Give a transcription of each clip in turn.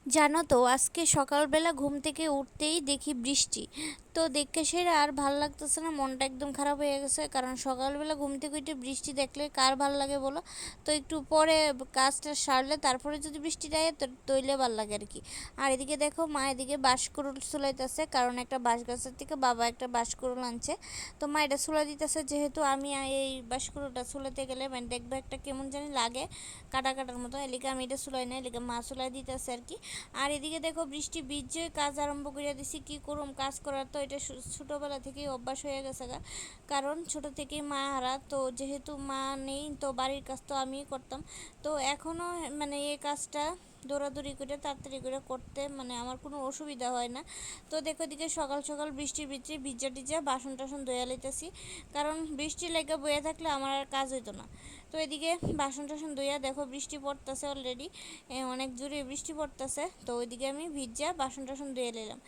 জানো তো আজকে সকালবেলা ঘুম থেকে উঠতেই দেখি বৃষ্টি। তো দেখে সেরা আর ভাল লাগতেছে না, মনটা একদম খারাপ হয়ে গেছে। কারণ সকালবেলা ঘুম থেকে উঠে বৃষ্টি দেখলে কার ভাল লাগে বলো? তো একটু পরে কাজটা সারলে তারপরে যদি বৃষ্টিটা আয় তো তৈলে ভাল লাগে আর কি। আর এদিকে দেখো মা এদিকে বাঁশকুড়ুল চুলাইতেছে, কারণ একটা বাঁশ গাছের থেকে বাবা একটা বাঁশকুড়ুল আনছে। তো মা এটা চুলা দিতেছে, যেহেতু আমি এই বাঁশকুড়ুলটা চুলাতে গেলে মানে দেখবো একটা কেমন জানি লাগে কাটা কাটার মতো, এলিকে আমি এটা চুলাই না, এলিকে মা চুলাই দিতেছে আর কি। আর এদিকে দেখো বৃষ্টি ভিজে কাজ আরম্ভ করে দিছি, কি করুম কাজ করার তো এটা ছোটোবেলা থেকেই অভ্যাস হয়ে গেছে গা। কারণ ছোট থেকেই মা হারা, তো যেহেতু মা নেই তো বাড়ির কাজ তো আমিই করতাম। তো এখনও মানে এই কাজটা দৌড়াদৌড়ি করে তাড়াতাড়ি করে করতে মানে আমার কোনো অসুবিধা হয় না। তো দেখো এদিকে সকাল সকাল বৃষ্টির ভিতরে ভিজা টিজা বাসন টাসন ধুয়ে লইতেছি, কারণ বৃষ্টি লেগে বয়ে থাকলে আমার আর কাজ হইতো না। তো এদিকে বাসন টাসন ধুইয়া দেখো বৃষ্টি পড়তেছে অলরেডি, অনেক জোরে বৃষ্টি পড়তেছে। তো ওইদিকে আমি ভিজা বাসন টাসন ধুয়ে নিলাম,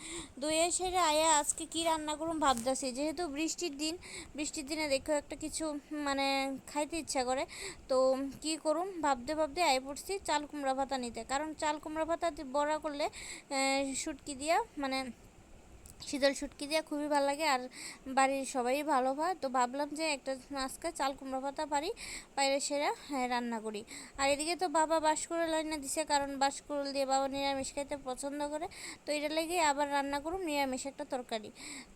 ধুয়ে সেরে আয়া আজকে কি রান্না করুম ভাবতেছি, যেহেতু বৃষ্টির দিন, বৃষ্টির দিনে দেখো একটা কিছু মানে খাইতে ইচ্ছা করে। তো কি করুম ভাবতে ভাবতে আয় পড়ছি চাল কুমড়া ভাতা নিতে, কারণ চাল কুমড়া ভাতা বড়া করলে শুটকি দিয়া মানে শীতল শুটকি দিয়ে খুবই ভালো লাগে, আর বাড়ির সবাই ভালো হয়। তো ভাবলাম যে একটা আজকে চাল কুমড়া পাতা পাইরে সেরা রান্না করি। আর এদিকে তো বাবা বাঁশকুড়াল রান্না দিছে, কারণ বাঁশকুড়াল দিয়ে বাবা নিরামিষ খাইতে পছন্দ করে। তো এটা লেগে আবার রান্না করুম নিরামিষ একটা তরকারি।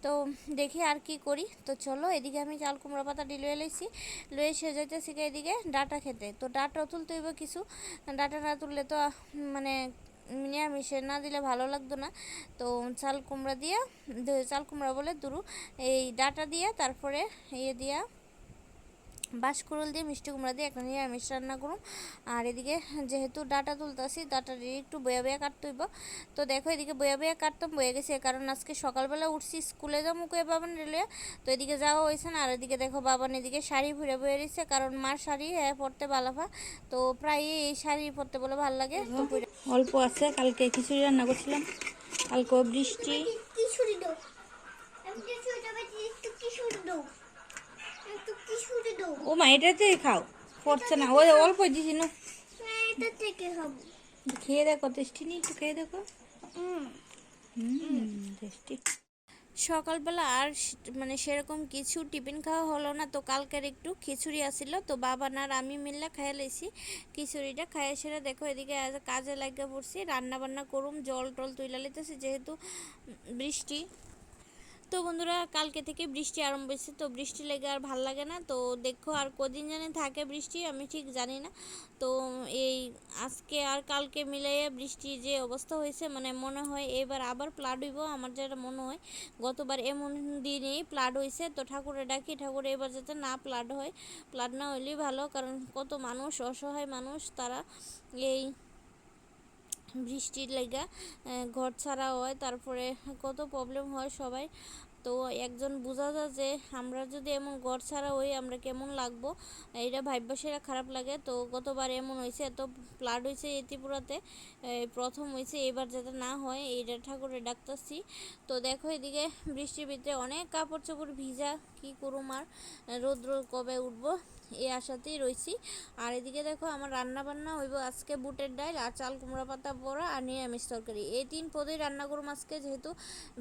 তো দেখি আর কি করি। তো চলো এদিকে আমি চাল কুমড়া পাতাটি লয়ে লইছি, লয়ে সে যাইতেছি এদিকে ডাটা খেতে। তো ডাটাও তুলতে হইব কিছু, ডাটা না তুললে তো মানে নিরামিষে না দিলে ভালো লাগতো না। তো চাল কুমড়া দিয়া, চাল কুমড়া বলে দুরু, এই ডাটা দিয়া তারপরে ইয়ে দিয়া বাঁশকুড়ুল দিয়ে মিষ্টি কুমড়া দিয়ে একটা নিরামিষ রান্না করুম। আর এদিকে যেহেতু ডাটা তুলতেছি, ডাটা একটু বয়া বয়া কাটতে হইব। তো দেখো এদিকে বয়া বয়া কাটতাম বয়ে গেছে, কারণ আজকে সকালবেলা উঠছি স্কুলে যাবো কয়ে বাবান রেলে। তো এদিকে যাওয়া হয়েছে না। আর এদিকে দেখো বাবান এদিকে শাড়ি ফুরে বয়ে রয়েছে, কারণ মার শাড়ি পরতে ভালোফা। তো প্রায় এই শাড়ি পরতে বলে ভালো লাগে। তো অল্প আছে, কালকে খিচুড়ি রান্না করছিলাম, কালকে বৃষ্টি। ও মা এটাতে খাও, পড়ছে না, ওই অল্প দিছি না, খেয়ে দেখো, টেস্টি নি, একটু খেয়ে দেখো। টেস্টি। সকালবেলা আর মানে সেরকম কিছু টিফিন খাওয়া হলো না। তো কালকের একটু খিচুড়ি আসিল, তো বাবা আর আমি মিললে খাইয়া লাইছি খিচুড়িটা। খাইয়া সেরে দেখো এদিকে কাজে লাগিয়ে পড়ছি, রান্না বান্না করুম, জল টল তুইলা লিতেছি যেহেতু বৃষ্টি। তো বন্ধুরা কালকে থেকে বৃষ্টি আরম্ভ হয়েছে, তো বৃষ্টি লেগে আর ভাল লাগে না। তো দেখো আর কদিন জানি থাকে বৃষ্টি আমি ঠিক জানি না। তো এই আজকে আর কালকে মিলাইয়া বৃষ্টির যে অবস্থা হয়েছে, মানে মনে হয় এবার আবার প্লাড হইব আমার যেটা মনে হয়। গতবার এমন দিনেই প্লাড হয়েছে। তো ঠাকুরে ডাকি, ঠাকুরে এবার যাতে না প্লাড হয়, প্লাড না হইলেই ভালো, কারণ কত মানুষ অসহায় মানুষ তারা এই বৃষ্টির লেগা ঘর ছাড়া হয়, তারপরে কত প্রবলেম হয় সবাই। তো একজন বোঝা যায় যে আমরা যদি এমন ঘর ছাড়া হই আমরা কেমন লাগবো, এইটা ভাববা সেরা খারাপ লাগে। তো গতবার এমন হয়েছে, এত প্লাড হয়েছে এই ত্রিপুরাতে, প্রথম হয়েছে, এবার যাতে না হয় এইটা ঠাকুরের ডাকতেছি। তো দেখো এদিকে বৃষ্টির ভিতরে অনেক কাপড় চোপড় ভিজা, কি করুম আর, রোদ্র কবে উঠবো এই আশাতেই রয়েছি। আর এদিকে দেখো আমার রান্না বান্না হইব আজকে বুটের ডাল আর চাল কুমড়া পাতা বড়া আর নিরামিষ তরকারি, এই 3 পদেই রান্না করুম আজকে, যেহেতু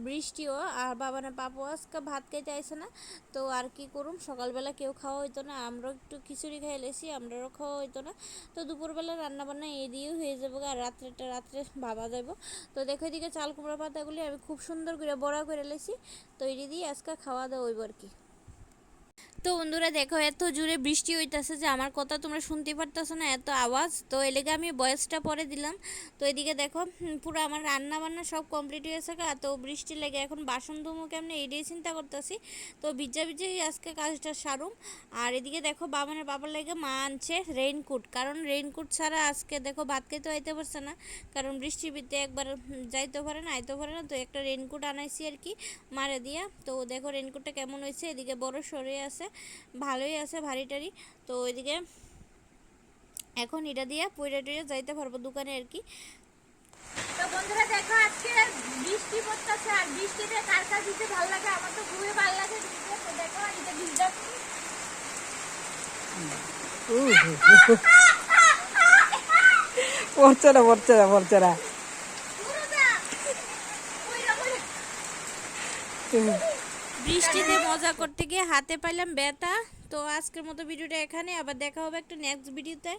বৃষ্টিও। আর বাবা না পাপু আজকে ভাত খাইতে আইসে না। তো আর কি করুম, সকালবেলা কেউ খাওয়া হইতো না, আমরাও একটু খিচুড়ি খাই লেছি, আমরাও খাওয়া হইতো না। তো দুপুরবেলা রান্না বান্না এই দিয়েও হয়ে যাবো, আর রাত্রে ভাবা যাবো। তো দেখো এদিকে চাল কুমড়া পাতাগুলি আমি খুব সুন্দর করে বড়া করে লেছি, তো এই দিয়ে আজকে খাওয়া দাওয়া হইব আর কি। তো বন্ধুরা দেখো এত জোরে বৃষ্টি হইতাছে যে আমার কথা তোমরা শুনতে পারতেছো না, এত আওয়াজ। তো এলাকা আমি ভয়েসটা পরে দিলাম। তো এদিকে দেখো পুরো আমার রান্না বান্না সব কমপ্লিট হয়েছে। তো বৃষ্টি লেগে এখন বাসন ধুমো কেমনে এটাই চিন্তা করতেছি। তো ভিজা ভিজেই আজকে কাজটা সারুম। আর এদিকে দেখো বাবার লেগে মা আনছে রেইনকোট, কারণ রেইনকোট ছাড়া আজকে দেখো ভাত খেতে আইতে পারছে না, কারণ বৃষ্টির ভিতরে একবার যাইতে পারে না আইতে পারে না। তো একটা রেইনকোট আনাইছি আর কি মারে দিয়া। তো দেখো রেইনকোটটা কেমন হয়েছে, এদিকে বড় সরে আছে, ভালোই আছে ভারী টারি। তো ওইদিকে এখন এটা দিয়ে পয়রা টইরা যাইতে পারবো দোকানে আর কি। তো বন্ধুরা দেখো আজকে বৃষ্টি পড়তেছে, আর বৃষ্টিতে কার কার দিতে ভালো লাগে, আমার তো খুবই ভালো লাগে। তো দেখো এটা ভিজা পড়ছে না, পড়ছে না, পড়ছে না। বৃষ্টিতে মজা করতে গিয়ে হাতে পাইলাম ব্যথা। তো আজকের মতো ভিডিওটা এখানে, আবার দেখা হবে একটা নেক্সট ভিডিওতে।